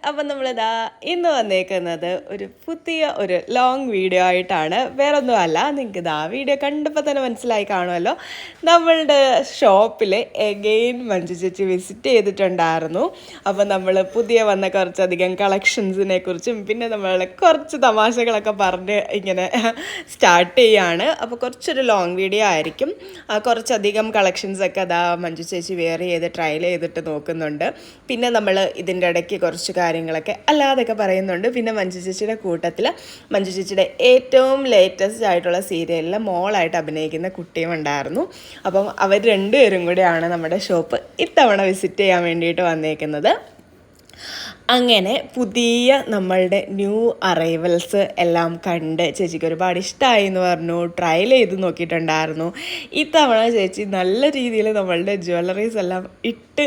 അപ്പം നമ്മളിതാ ഇന്ന് വന്നേക്കുന്നത് ഒരു പുതിയ ഒരു ലോങ് വീഡിയോ ആയിട്ടാണ്. വേറൊന്നുമല്ല, നിങ്ങൾക്ക് ഇതാ വീഡിയോ കണ്ടപ്പോൾ തന്നെ മനസ്സിലായി കാണുമല്ലോ. നമ്മളുടെ ഷോപ്പിൽ എഗെയിൻ മഞ്ജു ചേച്ചി വിസിറ്റ് ചെയ്തിട്ടുണ്ടായിരുന്നു. അപ്പോൾ നമ്മൾ പുതിയ വന്ന കുറച്ചധികം കളക്ഷൻസിനെ കുറിച്ചും പിന്നെ നമ്മൾ കുറച്ച് തമാശകളൊക്കെ പറഞ്ഞ് ഇങ്ങനെ സ്റ്റാർട്ട് ചെയ്യാണ്. അപ്പോൾ കുറച്ചൊരു ലോങ് വീഡിയോ ആയിരിക്കും. കുറച്ചധികം കളക്ഷൻസൊക്കെ അതാ മഞ്ജു ചേച്ചി വെയർ ചെയ്ത് ട്രയൽ ചെയ്തിട്ട് നോക്കുന്നുണ്ട്. പിന്നെ നമ്മൾ ഇതിൻ്റെ ഇടയ്ക്ക് കുറച്ച് കാര്യങ്ങളൊക്കെ അല്ലാതൊക്കെ പറയുന്നുണ്ട്. പിന്നെ മഞ്ജു ചേച്ചിയുടെ കൂട്ടത്തിൽ മഞ്ജു ചേച്ചിയുടെ ഏറ്റവും ലേറ്റസ്റ്റ് ആയിട്ടുള്ള സീരിയലിൽ മോളായിട്ട് അഭിനയിക്കുന്ന കുട്ടിയും ഉണ്ടായിരുന്നു. അപ്പം അവർ രണ്ടുപേരും കൂടെയാണ് നമ്മുടെ ഷോപ്പ് ഇത്തവണ വിസിറ്റ് ചെയ്യാൻ വേണ്ടിയിട്ട് വന്നേക്കുന്നത്. അങ്ങനെ പുതിയ നമ്മളുടെ ന്യൂ അറൈവൽസ് എല്ലാം കണ്ട് ചേച്ചിക്ക് ഒരുപാട് ഇഷ്ടമായി എന്ന് പറഞ്ഞു. ട്രയൽ ചെയ്ത് നോക്കിയിട്ടുണ്ടായിരുന്നു. ഇത്തവണ ചേച്ചി നല്ല രീതിയിൽ നമ്മളുടെ ജ്വല്ലറീസ് എല്ലാം ഇട്ട്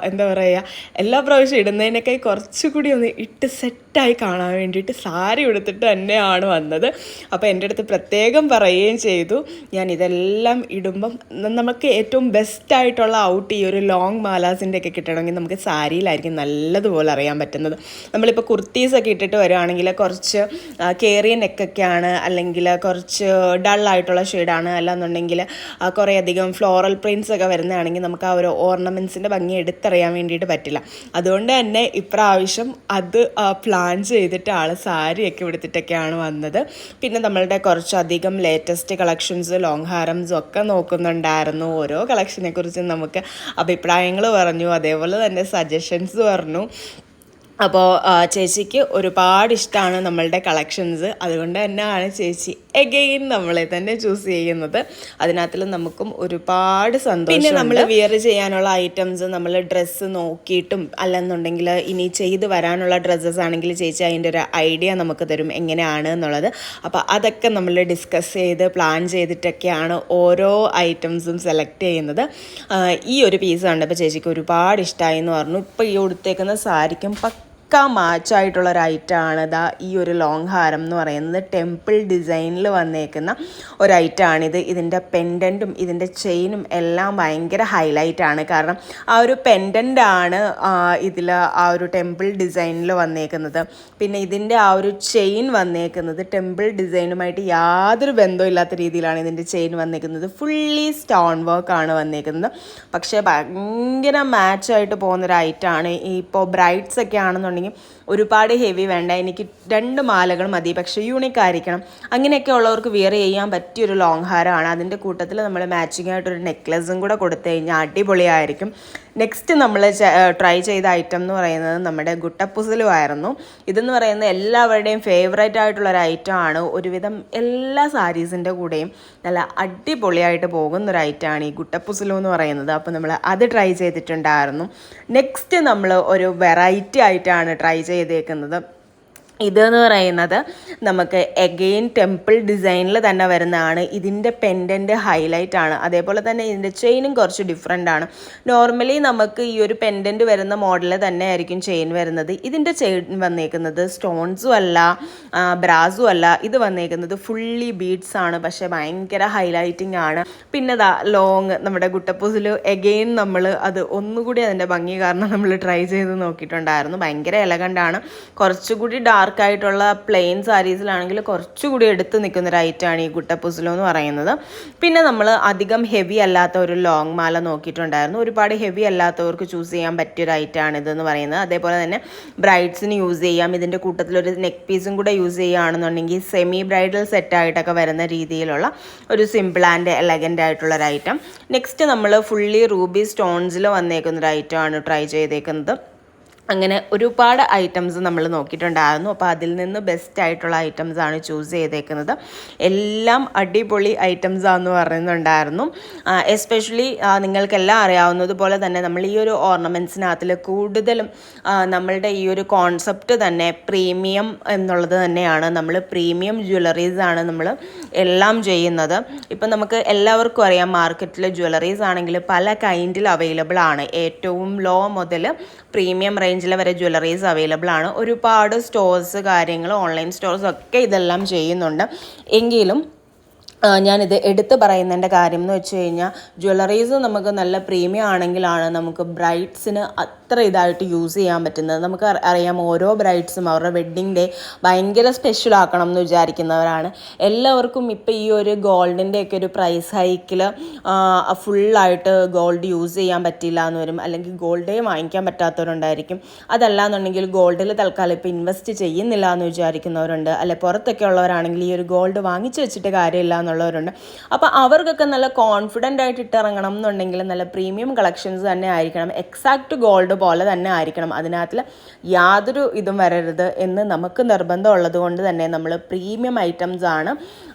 എന്താ പറയുക, എല്ലാ പ്രാവശ്യം ഇടുന്നതിനൊക്കെ കുറച്ചുകൂടി ഒന്ന് ഇട്ട് സെറ്റായി കാണാൻ വേണ്ടിയിട്ട് സാരി ഉടുത്തിട്ട് തന്നെയാണ് വന്നത്. അപ്പോൾ എൻ്റെ അടുത്ത് പ്രത്യേകം പറയുകയും ചെയ്തു, ഞാൻ ഇതെല്ലാം ഇടുമ്പം നമുക്ക് ഏറ്റവും ബെസ്റ്റായിട്ടുള്ള ഔട്ട് ഈ ഒരു ലോങ് മാലാസിൻ്റെ ഒക്കെ കിട്ടണമെങ്കിൽ നമുക്ക് സാരിയിലായിരിക്കും നല്ലതുപോലെ അറിയാൻ പറ്റുന്നത്. നമ്മളിപ്പോൾ കുർത്തീസൊക്കെ ഇട്ടിട്ട് വരുവാണെങ്കിൽ കുറച്ച് കേറിയ നെക്കൊക്കെയാണ്, അല്ലെങ്കിൽ കുറച്ച് ഡള്ളായിട്ടുള്ള ഷെയ്ഡാണ്, അല്ലാന്നുണ്ടെങ്കിൽ കുറേ അധികം ഫ്ലോറൽ പ്രിൻറ്റ്സ് ഒക്കെ വരുന്നതാണെങ്കിൽ നമുക്ക് ആ ഒരു ഓർണമെൻറ്റ്സിൻ്റെ ഭംഗി എടുത്തറിയാൻ വേണ്ടിയിട്ട് പറ്റില്ല. അതുകൊണ്ട് തന്നെ ഇപ്രാവശ്യം അത് പ്ലാൻ ചെയ്തിട്ട് ആൾ സാരിയൊക്കെ എടുത്തിട്ടൊക്കെയാണ് വന്നത്. പിന്നെ നമ്മളുടെ കുറച്ചധികം ലേറ്റസ്റ്റ് കളക്ഷൻസ് ലോങ് ഹാരംസും ഒക്കെ നോക്കുന്നുണ്ടായിരുന്നു. ഓരോ കളക്ഷനെ കുറിച്ചും നമുക്ക് അഭിപ്രായങ്ങൾ പറഞ്ഞു, അതേപോലെ തന്നെ സജഷൻസ് പറഞ്ഞു. അപ്പോൾ ചേച്ചിക്ക് ഒരുപാട് ഇഷ്ടമാണ് നമ്മളുടെ കളക്ഷൻസ്. അതുകൊണ്ട് തന്നെയാണ് ചേച്ചി എഗെയിൻ നമ്മളെ തന്നെ ചൂസ് ചെയ്യുന്നത്. അതിനകത്തിൽ നമുക്കും ഒരുപാട് സന്തോഷം. പിന്നെ നമ്മൾ വിയർ ചെയ്യാനുള്ള ഐറ്റംസ് നമ്മൾ ഡ്രസ്സ് നോക്കിയിട്ടും അല്ലെന്നുണ്ടെങ്കിൽ ഇനി ചെയ്ത് വരാനുള്ള ഡ്രസ്സസ് ആണെങ്കിൽ ചേച്ചി അതിൻ്റെ ഒരു ഐഡിയ നമുക്ക് തരും എങ്ങനെയാണ് എന്നുള്ളത്. അപ്പോൾ അതൊക്കെ നമ്മൾ ഡിസ്കസ് ചെയ്ത് പ്ലാൻ ചെയ്തിട്ടൊക്കെയാണ് ഓരോ ഐറ്റംസും സെലക്ട് ചെയ്യുന്നത്. ഈ ഒരു പീസ് കണ്ടപ്പോൾ ചേച്ചിക്ക് ഒരുപാട് ഇഷ്ടമായി എന്ന് പറഞ്ഞു. ഇപ്പോൾ ഈ ഉടുത്തേക്കുന്ന സാരിക്കും മാച്ചായിട്ടുള്ളൊരു ഐറ്റമാണ് ഇതാ ഈ ഒരു ലോങ് ഹാരം എന്ന് പറയുന്നത്. ടെമ്പിൾ ഡിസൈനിൽ വന്നേക്കുന്ന ഒരു ഐറ്റമാണിത്. ഇതിൻ്റെ പെൻഡൻറ്റും ഇതിൻ്റെ ചെയിനും എല്ലാം ഭയങ്കര ഹൈലൈറ്റാണ്. കാരണം ആ ഒരു പെൻഡൻ്റാണ് ഇതിൽ ആ ഒരു ടെമ്പിൾ ഡിസൈനിൽ വന്നേക്കുന്നത്. പിന്നെ ഇതിൻ്റെ ആ ഒരു ചെയിൻ വന്നേക്കുന്നത് ടെമ്പിൾ ഡിസൈനുമായിട്ട് യാതൊരു ബന്ധമില്ലാത്ത രീതിയിലാണ് ഇതിൻ്റെ ചെയിൻ വന്നേക്കുന്നത്. ഫുള്ളി സ്റ്റോൺ വർക്കാണ് വന്നേക്കുന്നത്. പക്ഷേ ഭയങ്കര മാച്ചായിട്ട് പോകുന്നൊരു ഐറ്റമാണ്. ഇപ്പോൾ ബ്രൈഡ്സ് ഒക്കെ ആണെന്നുണ്ടെങ്കിൽ ഒരുപാട് ഹെവി വേണ്ട, എനിക്ക് 2 മാലകൾ മതി, പക്ഷേ യൂണിക് ആയിരിക്കണം, അങ്ങനെയൊക്കെ ഉള്ളവർക്ക് വിയർ ചെയ്യാൻ പറ്റിയൊരു ലോങ് ഹാരമാണ്. അതിൻ്റെ കൂട്ടത്തിൽ നമ്മൾ മാച്ചിങ് ആയിട്ടൊരു നെക്ലസും കൂടെ കൊടുത്തു കഴിഞ്ഞാൽ അടിപൊളിയായിരിക്കും. നെക്സ്റ്റ് നമ്മൾ ട്രൈ ചെയ്ത ഐറ്റം എന്ന് പറയുന്നത് നമ്മുടെ ഗുട്ടപ്പുസലും ആയിരുന്നു. ഇതെന്ന് പറയുന്നത് എല്ലാവരുടെയും ഫേവറേറ്റ് ആയിട്ടുള്ളൊരു ഐറ്റമാണ്. ഒരുവിധം എല്ലാ സാരീസിൻ്റെ കൂടെയും നല്ല അടിപൊളിയായിട്ട് പോകുന്നൊരു ഐറ്റമാണ് ഈ ഗുട്ടപ്പുസലും എന്ന് പറയുന്നത്. അപ്പോൾ നമ്മൾ അത് ട്രൈ ചെയ്തിട്ടുണ്ടായിരുന്നു. നെക്സ്റ്റ് നമ്മൾ ഒരു വെറൈറ്റി ആയിട്ടാണ് ട്രൈ ചെയ്തേക്കുന്നത്. ഇതെന്ന് പറയുന്നത് നമുക്ക് എഗെയിൻ ടെമ്പിൾ ഡിസൈനിൽ തന്നെ വരുന്നതാണ്. ഇതിൻ്റെ പെൻഡൻറ്റ് ഹൈലൈറ്റ് ആണ്. അതേപോലെ തന്നെ ഇതിൻ്റെ ചെയിനും കുറച്ച് ഡിഫറെൻ്റ് ആണ്. നോർമലി നമുക്ക് ഈ ഒരു പെൻഡൻറ്റ് വരുന്ന മോഡൽ തന്നെ ആയിരിക്കും ചെയിൻ വരുന്നത്. ഇതിൻ്റെ ചെയിൻ വന്നേക്കുന്നത് സ്റ്റോൺസും അല്ല ബ്രാസും അല്ല, ഇത് വന്നേക്കുന്നത് ഫുള്ളി ബീഡ്സ് ആണ്. പക്ഷേ ഭയങ്കര ഹൈലൈറ്റിംഗ് ആണ്. പിന്നെ ലോങ് നമ്മുടെ ഗുട്ടപ്പൂസിൽ എഗെയിൻ നമ്മൾ അത് ഒന്നുകൂടി അതിൻ്റെ ഭംഗി കാരണം നമ്മൾ ട്രൈ ചെയ്ത് നോക്കിയിട്ടുണ്ടായിരുന്നു. ഭയങ്കര എലഗൻ്റ് ആണ്. കുറച്ചുകൂടി ഡാർക്കായിട്ടുള്ള പ്ലെയിൻ സാരീസിലാണെങ്കിൽ കുറച്ചുകൂടി എടുത്ത് നിൽക്കുന്നൊരു ഐറ്റമാണ് ഈ ഗുട്ടപ്പുസലോ എന്ന് പറയുന്നത്. പിന്നെ നമ്മൾ അധികം ഹെവി അല്ലാത്ത ഒരു ലോങ് മാല നോക്കിയിട്ടുണ്ടായിരുന്നു. ഒരുപാട് ഹെവി അല്ലാത്തവർക്ക് ചൂസ് ചെയ്യാൻ പറ്റിയൊരു ഐറ്റമാണ് ഇതെന്ന് പറയുന്നത്. അതേപോലെ തന്നെ ബ്രൈഡ്സിന് യൂസ് ചെയ്യാം. ഇതിൻ്റെ കൂട്ടത്തിലൊരു നെക്ക് പീസും കൂടെ യൂസ് ചെയ്യുകയാണെന്നുണ്ടെങ്കിൽ സെമി ബ്രൈഡൽ സെറ്റായിട്ടൊക്കെ വരുന്ന രീതിയിലുള്ള ഒരു സിമ്പിൾ ആൻഡ് എലഗൻ്റ് ആയിട്ടുള്ളൊരു ഐറ്റം. നെക്സ്റ്റ് നമ്മൾ ഫുള്ളി റൂബി സ്റ്റോൺസിൽ വന്നേക്കുന്നൊരു ഐറ്റമാണ് ട്രൈ ചെയ്തേക്കുന്നത്. അങ്ങനെ ഒരുപാട് ഐറ്റംസ് നമ്മൾ നോക്കിയിട്ടുണ്ടായിരുന്നു. അപ്പോൾ അതിൽ നിന്ന് ബെസ്റ്റ് ആയിട്ടുള്ള ഐറ്റംസാണ് ചൂസ് ചെയ്തേക്കുന്നത്. എല്ലാം അടിപൊളി ഐറ്റംസാണെന്ന് പറയുന്നുണ്ടായിരുന്നു. എസ്പെഷ്യലി നിങ്ങൾക്കെല്ലാം അറിയാവുന്നതുപോലെ തന്നെ നമ്മൾ ഈ ഒരു ഓർണമെൻറ്റ്സിനകത്തിൽ കൂടുതലും നമ്മളുടെ ഈ ഒരു കോൺസെപ്റ്റ് തന്നെ പ്രീമിയം എന്നുള്ളത് തന്നെയാണ്. നമ്മൾ പ്രീമിയം ജ്വല്ലറീസാണ് നമ്മൾ എല്ലാം ചെയ്യുന്നത്. ഇപ്പം നമുക്ക് എല്ലാവർക്കും അറിയാം, മാർക്കറ്റിൽ ജ്വല്ലറീസ് ആണെങ്കിൽ പല കൈൻഡിൽ അവൈലബിൾ ആണ്. ഏറ്റവും ലോ മുതൽ പ്രീമിയം റേഞ്ചിൽ വരെ ജ്വല്ലറീസ് അവൈലബിൾ ആണ്. ഒരുപാട് സ്റ്റോഴ്സ് കാര്യങ്ങൾ ഓൺലൈൻ സ്റ്റോഴ്സ് ഒക്കെ ഇതെല്ലാം ചെയ്യുന്നുണ്ട്. എങ്കിലും ഞാനിത് എടുത്ത് പറയുന്നതിൻ്റെ കാര്യം എന്ന് വെച്ച് കഴിഞ്ഞാൽ ജ്വല്ലറീസ് നമുക്ക് നല്ല പ്രീമിയം ആണെങ്കിലാണ് നമുക്ക് ബ്രൈഡ്സിന് അത്ര ഇതായിട്ട് യൂസ് ചെയ്യാൻ പറ്റുന്നത്. നമുക്ക് അറിയാം ഓരോ ബ്രൈഡ്സും അവരുടെ വെഡ്ഡിങ് ഡേ ഭയങ്കര സ്പെഷ്യൽ ആക്കണം എന്ന് വിചാരിക്കുന്നവരാണ്. എല്ലാവർക്കും ഇപ്പോൾ ഈ ഒരു ഗോൾഡിൻ്റെയൊക്കെ ഒരു പ്രൈസ് ഹൈക്കിൽ ഫുള്ളായിട്ട് ഗോൾഡ് യൂസ് ചെയ്യാൻ പറ്റില്ല എന്ന് വരും, അല്ലെങ്കിൽ ഗോൾഡേ വാങ്ങിക്കാൻ പറ്റാത്തവരുണ്ടായിരിക്കും. അതല്ലാന്നുണ്ടെങ്കിൽ ഗോൾഡിൽ തൽക്കാലം ഇപ്പോൾ ഇൻവെസ്റ്റ് ചെയ്യുന്നില്ല എന്ന് വിചാരിക്കുന്നവരുണ്ട്, അല്ലെ പുറത്തൊക്കെ ഉള്ളവരാണെങ്കിൽ ഈ ഒരു ഗോൾഡ് വാങ്ങിച്ചു വെച്ചിട്ട് കാര്യമില്ല എന്നുള്ളവരുണ്ട്. അപ്പോൾ അവർക്കൊക്കെ നല്ല കോൺഫിഡൻ്റ് ആയിട്ട് ഇട്ടിറങ്ങണം എന്നുണ്ടെങ്കിൽ നല്ല പ്രീമിയം കളക്ഷൻസ് തന്നെ ആയിരിക്കണം, എക്സാക്റ്റ് ഗോൾഡ് പോലെ തന്നെ ആയിരിക്കണം, അതിനകത്തിൽ യാതൊരു ഇതും വരരുത് എന്ന് നമുക്ക് നിർബന്ധമുള്ളത് കൊണ്ട് തന്നെ നമ്മൾ പ്രീമിയം ഐറ്റംസ് ആണ്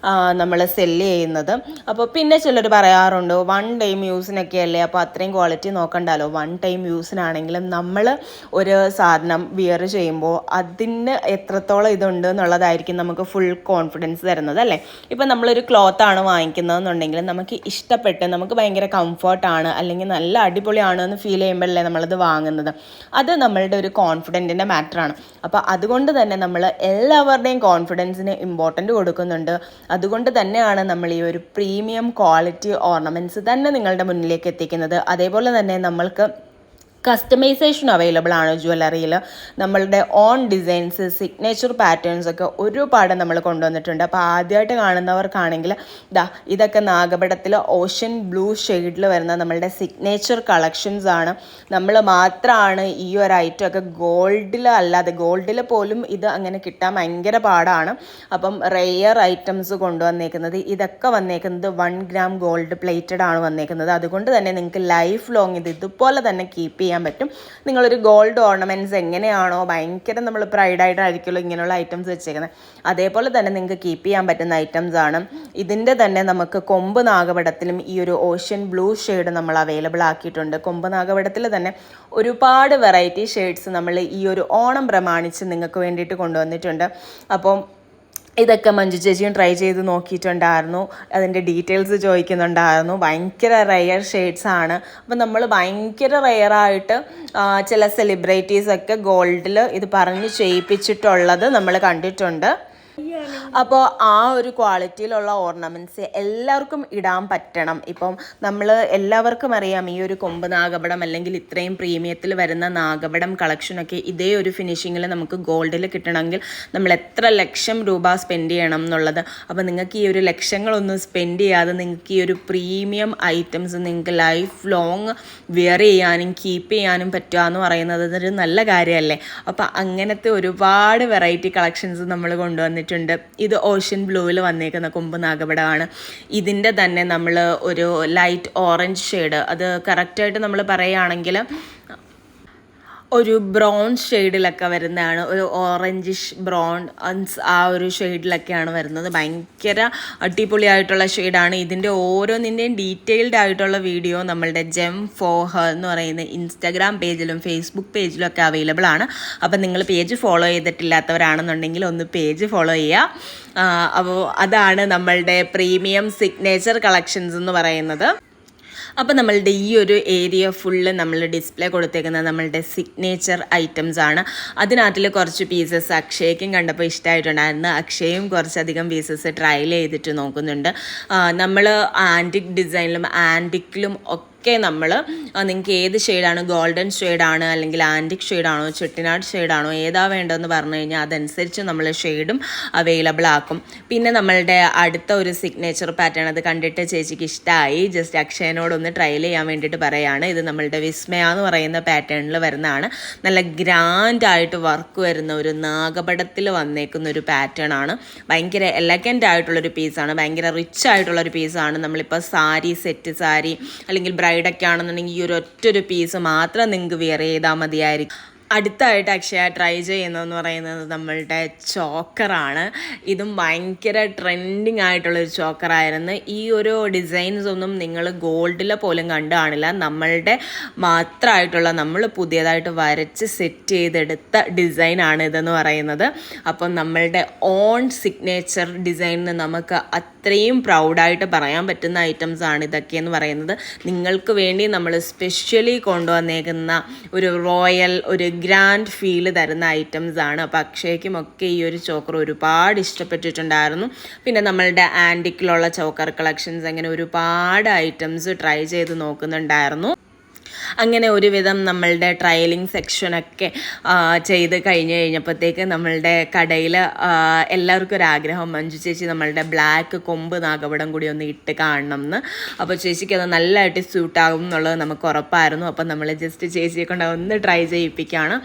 നമ്മൾ സെല്ല് ചെയ്യുന്നത്. അപ്പോൾ പിന്നെ ചിലർ പറയാറുണ്ട് വൺ ടൈം യൂസിനൊക്കെ അല്ലേ, അപ്പോൾ അത്രയും ക്വാളിറ്റി നോക്കണ്ടല്ലോ. വൺ ടൈം യൂസിനാണെങ്കിലും നമ്മൾ ഒരു സാധനം വിയർ ചെയ്യുമ്പോൾ അതിന് എത്രത്തോളം ഇതുണ്ട് എന്നുള്ളതായിരിക്കും നമുക്ക് ഫുൾ കോൺഫിഡൻസ് തരുന്നത് അല്ലേ. ഇപ്പം നമ്മളൊരു ക്ലോത്താണ് വാങ്ങിക്കുന്നതെന്നുണ്ടെങ്കിൽ നമുക്ക് ഇഷ്ടപ്പെട്ട് നമുക്ക് ഭയങ്കര കംഫർട്ടാണ് അല്ലെങ്കിൽ നല്ല അടിപൊളിയാണ് എന്ന് ഫീൽ ചെയ്യുമ്പോഴല്ലേ നമ്മളത് വാങ്ങുന്നത്. അത് നമ്മളുടെ ഒരു കോൺഫിഡൻറ്റിൻ്റെ മാറ്ററാണ്. അപ്പോൾ അതുകൊണ്ട് തന്നെ നമ്മൾ എല്ലാവരുടെയും കോൺഫിഡൻസിന് ഇമ്പോർട്ടൻ്റ് കൊടുക്കുന്നുണ്ട്. അതുകൊണ്ട് തന്നെയാണ് നമ്മൾ ഈ ഒരു പ്രീമിയം ക്വാളിറ്റി ഓർണമെൻറ്റ്സ് തന്നെ നിങ്ങളുടെ മുന്നിലേക്ക് എത്തിക്കുന്നത്. അതേപോലെ തന്നെ നമ്മൾക്ക് കസ്റ്റമൈസേഷൻ അവൈലബിൾ ആണ് ജ്വല്ലറിയിൽ. നമ്മളുടെ ഓൺ ഡിസൈൻസ്, സിഗ്നേച്ചർ പാറ്റേൺസ് ഒക്കെ ഒരുപാട് നമ്മൾ കൊണ്ടുവന്നിട്ടുണ്ട്. അപ്പോൾ ആദ്യമായിട്ട് കാണുന്നവർക്കാണെങ്കിൽ ഇതൊക്കെ നാഗപടത്തിൽ ഓഷ്യൻ ബ്ലൂ ഷെയ്ഡിൽ വരുന്ന നമ്മളുടെ സിഗ്നേച്ചർ കളക്ഷൻസ് ആണ്. നമ്മൾ മാത്രമാണ് ഈ ഒരു ഐറ്റം ഒക്കെ ഗോൾഡിൽ അല്ലാതെ, ഗോൾഡിൽ പോലും ഇത് അങ്ങനെ കിട്ടാൻ ഭയങ്കര പാടാണ്. അപ്പം റെയർ ഐറ്റംസ് കൊണ്ടുവന്നേക്കുന്നത്, ഇതൊക്കെ വന്നേക്കുന്നത് 1 gram ഗോൾഡ് പ്ലേറ്റഡ് ആണ് വന്നേക്കുന്നത്. അതുകൊണ്ട് തന്നെ നിങ്ങൾക്ക് ലൈഫ് ലോങ് ഇതുപോലെ തന്നെ കീപ്പ് ചെയ്യാൻ പറ്റും. നിങ്ങളൊരു ഗോൾഡ് ഓർണമെൻറ്റ്സ് എങ്ങനെയാണോ ഭയങ്കര നമ്മൾ പ്രൈഡായിട്ടായിരിക്കുമല്ലോ ഇങ്ങനെയുള്ള ഐറ്റംസ് വെച്ചേക്കുന്നത്, അതേപോലെ തന്നെ നിങ്ങൾക്ക് കീപ്പ് ചെയ്യാൻ പറ്റുന്ന ഐറ്റംസ് ആണ്. ഇതിൻ്റെ തന്നെ നമുക്ക് കൊമ്പ് നാഗപടത്തിലും ഈ ഒരു ഓഷ്യൻ ബ്ലൂ ഷെയ്ഡ് നമ്മൾ അവൈലബിൾ ആക്കിയിട്ടുണ്ട്. കൊമ്പ് നാഗപടത്തിൽ തന്നെ ഒരുപാട് വെറൈറ്റി ഷെയ്ഡ്സ് നമ്മൾ ഈ ഒരു ഓണം പ്രമാണിച്ച് നിങ്ങൾക്ക് വേണ്ടിയിട്ട് കൊണ്ടുവന്നിട്ടുണ്ട്. അപ്പം ഇതൊക്കെ മഞ്ജു ചേച്ചിയും ട്രൈ ചെയ്ത് നോക്കിയിട്ടുണ്ടായിരുന്നു, അതിൻ്റെ ഡീറ്റെയിൽസ് ചോദിക്കുന്നുണ്ടായിരുന്നു. ഭയങ്കര റെയർ ഷെയ്ഡ്സ് ആണ്. അപ്പം നമ്മൾ ഭയങ്കര റെയറായിട്ട് ചില സെലിബ്രിറ്റീസൊക്കെ ഗോൾഡിൽ ഇത് പറഞ്ഞ് ചെയ്യിപ്പിച്ചിട്ടുള്ളത് നമ്മൾ കണ്ടിട്ടുണ്ട്. അപ്പോൾ ആ ഒരു ക്വാളിറ്റിയിലുള്ള ഓർണമെൻറ്റ്സ് എല്ലാവർക്കും ഇടാൻ പറ്റണം. ഇപ്പം നമ്മൾ എല്ലാവർക്കും അറിയാം ഈ ഒരു കൊമ്പ് നാഗപടം അല്ലെങ്കിൽ ഇത്രയും പ്രീമിയത്തിൽ വരുന്ന നാഗപടം കളക്ഷനൊക്കെ ഇതേ ഒരു ഫിനിഷിങ്ങിൽ നമുക്ക് ഗോൾഡിൽ കിട്ടണമെങ്കിൽ നമ്മൾ എത്ര ലക്ഷം രൂപ സ്പെൻഡ് ചെയ്യണം എന്നുള്ളത്. അപ്പോൾ നിങ്ങൾക്ക് ഈ ഒരു ലക്ഷങ്ങളൊന്നും സ്പെൻഡ് ചെയ്യാതെ നിങ്ങൾക്ക് ഈ ഒരു പ്രീമിയം ഐറ്റംസ് നിങ്ങൾക്ക് ലൈഫ് ലോങ് വെയർ ചെയ്യാനും കീപ്പ് ചെയ്യാനും പറ്റുക എന്ന് പറയുന്നത് ഒരു നല്ല കാര്യമല്ലേ. അപ്പോൾ അങ്ങനത്തെ ഒരുപാട് വെറൈറ്റി കളക്ഷൻസ് നമ്മൾ കൊണ്ടുവന്നിട്ടുണ്ട്. ഇത് ഓഷ്യൻ ബ്ലൂവിൽ വന്നേക്കുന്ന കൊമ്പ് നാഗപടമാണ്. ഇതിൻ്റെ തന്നെ നമ്മൾ ഒരു ലൈറ്റ് ഓറഞ്ച് ഷെയ്ഡ്, അത് കറക്റ്റായിട്ട് നമ്മൾ പറയുകയാണെങ്കിൽ ഒരു ബ്രൗൺ ഷെയ്ഡിലൊക്കെ വരുന്നതാണ്, ഒരു ഓറഞ്ചിഷ് ബ്രൗൺസ് ആ ഒരു ഷെയ്ഡിലൊക്കെയാണ് വരുന്നത്. ഭയങ്കര അടിപൊളിയായിട്ടുള്ള ഷെയ്ഡാണ്. ഇതിൻ്റെ ഓരോന്നിൻ്റെയും ഡീറ്റെയിൽഡ് ആയിട്ടുള്ള വീഡിയോ നമ്മളുടെ ജെം ഫോർ ഹർ എന്ന് പറയുന്ന ഇൻസ്റ്റാഗ്രാം പേജിലും ഫേസ്ബുക്ക് പേജിലും ഒക്കെ അവൈലബിൾ ആണ്. അപ്പം നിങ്ങൾ പേജ് ഫോളോ ചെയ്തിട്ടില്ലാത്തവരാണെന്നുണ്ടെങ്കിൽ ഒന്ന് പേജ് ഫോളോ ചെയ്യുക. അപ്പോൾ അതാണ് നമ്മളുടെ പ്രീമിയം സിഗ്നേച്ചർ കളക്ഷൻസ് എന്ന് പറയുന്നത്. അപ്പോൾ നമ്മളുടെ ഈ ഒരു ഏരിയ ഫുള്ള് നമ്മൾ ഡിസ്പ്ലേ കൊടുത്തേക്കുന്നത് നമ്മളുടെ സിഗ്നേച്ചർ ഐറ്റംസ് ആണ്. അതിനകത്തിൽ കുറച്ച് പീസസ് അക്ഷയ്ക്കും കണ്ടപ്പോൾ ഇഷ്ടമായിട്ടുണ്ടായിരുന്നു. അക്ഷയും കുറച്ചധികം പീസസ് ട്രയൽ ചെയ്തിട്ട് നോക്കുന്നുണ്ട്. നമ്മൾ ആൻറ്റിക് ഡിസൈനിലും ആൻറ്റിക്കിലും ഒക്കെ നമ്മൾ നിങ്ങൾക്ക് ഏത് ഷെയ്ഡാണ്, ഗോൾഡൻ ഷെയ്ഡാണ് അല്ലെങ്കിൽ ആൻറ്റിക് ഷെയ്ഡാണോ ചെട്ടിനാട് ഷെയ്ഡാണോ ഏതാ വേണ്ടതെന്ന് പറഞ്ഞു കഴിഞ്ഞാൽ അതനുസരിച്ച് നമ്മൾ ഷെയ്ഡും അവൈലബിൾ ആക്കും. പിന്നെ നമ്മളുടെ അടുത്ത ഒരു സിഗ്നേച്ചർ പാറ്റേൺ അത് കണ്ടിട്ട് ചേച്ചിക്ക് ഇഷ്ടമായി, ജസ്റ്റ് അക്ഷയനോടൊന്ന് ട്രയൽ ചെയ്യാൻ വേണ്ടിയിട്ട് പറയുകയാണ്. ഇത് നമ്മളുടെ വിസ്മയ എന്ന് പറയുന്ന പാറ്റേണിൽ വരുന്നതാണ്. നല്ല ഗ്രാൻഡായിട്ട് വർക്ക് വരുന്ന ഒരു നാഗപടത്തിൽ വന്നേക്കുന്ന ഒരു പാറ്റേൺ ആണ്. ഭയങ്കര എലഗൻ്റ് ആയിട്ടുള്ളൊരു പീസാണ്, ഭയങ്കര റിച്ച് ആയിട്ടുള്ളൊരു പീസാണ്. നമ്മളിപ്പോൾ സാരി, സെറ്റ് സാരി അല്ലെങ്കിൽ ബ്രൈഡൊക്കെ ആണെന്നുണ്ടെങ്കിൽ ഈ ഒരു ഒറ്റൊരു പീസ് മാത്രം നിങ്ങൾക്ക് വെയർ ചെയ്താൽ മതിയായിരിക്കും. അടുത്തായിട്ട് അക്ഷയ ട്രൈ ചെയ്യുന്നതെന്ന് പറയുന്നത് നമ്മളുടെ ചോക്കറാണ്. ഇതും ഭയങ്കര ട്രെൻഡിങ് ആയിട്ടുള്ളൊരു ചോക്കറായിരുന്നു. ഈ ഒരു ഡിസൈൻസ് ഒന്നും നിങ്ങൾ ഗോൾഡിലെ പോലും കണ്ടു കാണില്ല. നമ്മളുടെ മാത്രമായിട്ടുള്ള നമ്മൾ പുതിയതായിട്ട് വരച്ച് സെറ്റ് ചെയ്തെടുത്ത ഡിസൈനാണ് ഇതെന്ന് പറയുന്നത്. അപ്പം നമ്മളുടെ ഓൺ സിഗ്നേച്ചർ ഡിസൈനിന് നമുക്ക് അത്രയും പ്രൗഡായിട്ട് പറയാൻ പറ്റുന്ന ഐറ്റംസ് ആണ് ഇതൊക്കെ എന്ന് പറയുന്നത്. നിങ്ങൾക്ക് വേണ്ടി നമ്മൾ സ്പെഷ്യലി കൊണ്ടുവന്നേക്കുന്ന ഒരു റോയൽ ഒരു ഗ്രാൻഡ് ഫീല് തരുന്ന ഐറ്റംസ് ആണ്. അപ്പോൾ അക്ഷയ്ക്കും ഒക്കെ ഈ ഒരു ചോക്കർ ഒരുപാട് ഇഷ്ടപ്പെട്ടിട്ടുണ്ടായിരുന്നു. പിന്നെ നമ്മളുടെ ആൻറ്റിക്കിലുള്ള ചോക്കർ കളക്ഷൻസ് അങ്ങനെ ഒരുപാട് ഐറ്റംസ് ട്രൈ ചെയ്ത് നോക്കുന്നുണ്ടായിരുന്നു. അങ്ങനെ ഒരുവിധം നമ്മളുടെ ട്രയലിംഗ് സെക്ഷനൊക്കെ ചെയ്ത് കഴിഞ്ഞപ്പോഴത്തേക്ക് നമ്മളുടെ കടയിൽ എല്ലാവർക്കും ഒരാഗ്രഹം, മഞ്ജു ചേച്ചി നമ്മളുടെ ബ്ലാക്ക് കൊമ്പ് നാഗപടം കൂടി ഒന്ന് ഇട്ട് കാണണം എന്ന്. അപ്പോൾ ചേച്ചിക്ക് അത് നല്ലതായിട്ട് സ്യൂട്ടാകും എന്നുള്ളത് നമുക്ക് ഉറപ്പായിരുന്നു. അപ്പം നമ്മൾ ജസ്റ്റ് ചേച്ചിയെ കൊണ്ട് ഒന്ന് ട്രൈ ചെയ്യിപ്പിക്കുകയാണ്.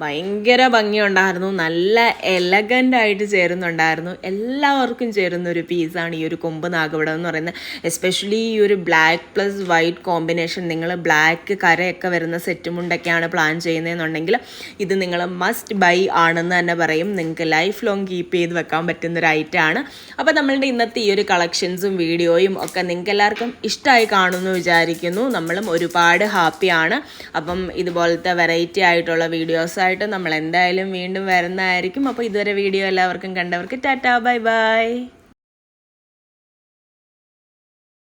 ഭയങ്കര ഭംഗിയുണ്ടായിരുന്നു, നല്ല എലഗൻ്റായിട്ട് ചേരുന്നുണ്ടായിരുന്നു. എല്ലാവർക്കും ചേരുന്ന ഒരു പീസാണ് ഈ ഒരു കൊമ്പ് നാഗപടം എന്ന് പറയുന്നത്. എസ്പെഷ്യലി ഈ ഒരു ബ്ലാക്ക് പ്ലസ് വൈറ്റ് കോമ്പിനേഷൻ, നിങ്ങൾ ബ്ലാക്ക് കരയൊക്കെ വരുന്ന സെറ്റ് മുണ്ടൊക്കെയാണ് പ്ലാൻ ചെയ്യുന്നതെന്നുണ്ടെങ്കിൽ ഇത് നിങ്ങൾ മസ്റ്റ് ബൈ ആണെന്ന് തന്നെ പറയും. നിങ്ങൾക്ക് ലൈഫ് ലോങ് കീപ്പ് ചെയ്ത് വെക്കാൻ പറ്റുന്നൊരു ഐറ്റമാണ്. അപ്പോൾ നമ്മളുടെ ഇന്നത്തെ ഈ ഒരു കളക്ഷൻസും വീഡിയോയും ഒക്കെ നിങ്ങൾക്ക് എല്ലാവർക്കും ഇഷ്ടമായി കാണുമെന്ന് വിചാരിക്കുന്നു. നമ്മളും ഒരുപാട് ഹാപ്പിയാണ്. അപ്പം ഇതുപോലത്തെ വെറൈറ്റി ആയിട്ടുള്ള വീഡിയോസായിട്ട് നമ്മൾ എന്തായാലും വീണ്ടും വരുന്നതായിരിക്കും. അപ്പോൾ ഇതുവരെ വീഡിയോ എല്ലാവർക്കും കണ്ടവർക്ക് ടാറ്റാ ബൈ ബൈ.